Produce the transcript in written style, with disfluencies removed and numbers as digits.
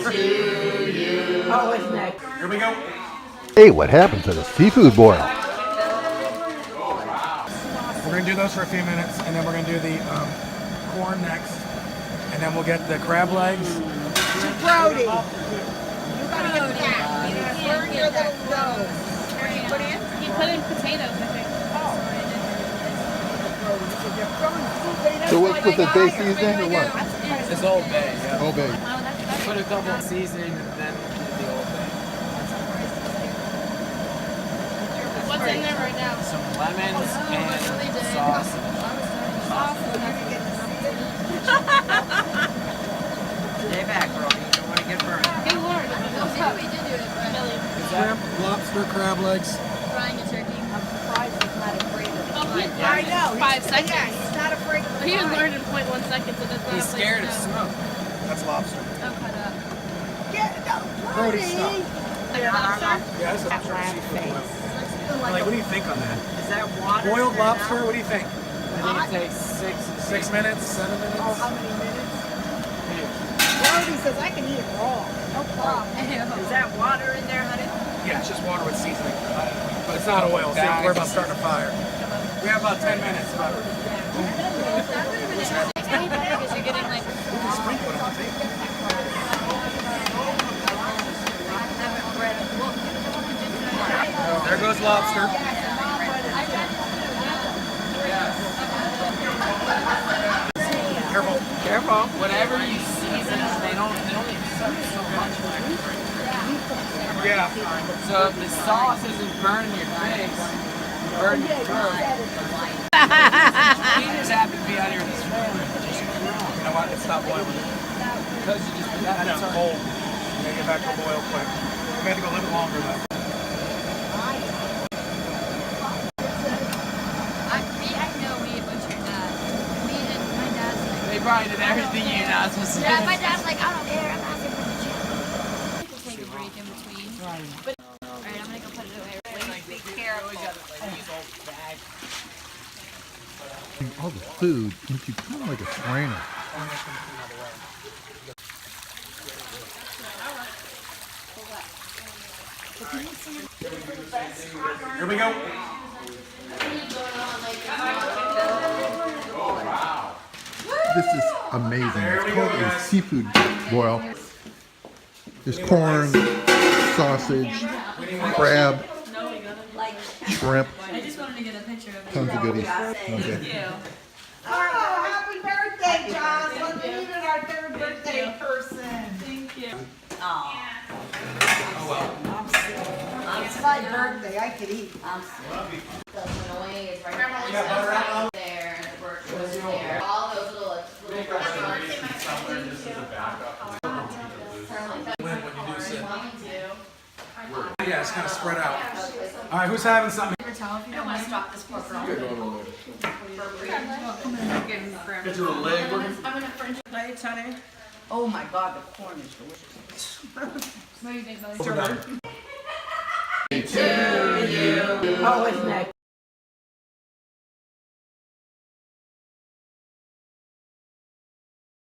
Oh, it's next. Here we go. Hey, what happened to the seafood boil? We're going to do those for a few minutes, and then we're going to do the corn next. And then we'll get the crab legs. Brody. You gotta get that. Burn your little nose. Where you put in? He put in potatoes, I think. So what's with the bay seasoning or what? It's Old Bay, yeah. Old Bay. Put a couple of seasoning and then the Old Bay. What's in there right now? Some lemons and sauce. Stay back, Brody. You don't want to get burned. Hey, Lord. We did do it, but Shrimp, lobster, crab legs. frying a turkey. I'm surprised he's not afraid of it. Oh, I know. 5 seconds. Yeah, he's not afraid of it. He was learned in 0.1 seconds, so that's not He's a place scared to of know. smoke. That's lobster. Oh, cut up. Get it out, Brody, Brody. stop. Like a lobster? Yeah, this is lobster and seafood boil. Like, what do you think on that? Is that water? Boiled lobster, what do you think? I think it takes 6 minutes, 7 minutes? Oh, how many minutes? Brody says I can eat it raw. No problem. Is that water in there, honey? Yeah, it's just water with seasoning. But it's not oil, so we're about starting a fire. We have about 10 minutes. Because you're getting like. Sprinkle it on the table. There goes lobster. Careful. Careful. Whatever you season, they don't accept so much. Yeah. So if the sauce isn't burning your face, burn your throat. You just happen to be out here in this room. You know what? It stopped boiling. Because you just put that I know, it's cold. We gotta get back to a boil quick. We had to go a little bit longer though. I know we butchered that. Me and my dad's like. They probably did everything you're not supposed to do. Yeah, my dad's like, I don't care. I'm asking for the chicken. We'll take a break in between. Right. Alright, I'm gonna go put it away. Be careful. All the food into kind of like a strainer. Here we go. This is amazing. It's called a seafood boil. There's corn, sausage, crab, shrimp, tons of goodies. Okay. Oh, happy birthday, John. Let's eat it, our third birthday person. Thank you. Oh. It's my birthday. I could eat. There, and work was there. All those little restaurants. When you do sit. Yeah, it's kind of spread out. All right, who's having something? I don't want to stop this poor girl. Get your little leg working. I'm gonna French. Plates, honey. Oh my God, the corn is delicious. What do you think, Billy? We're done. Oh, it's next.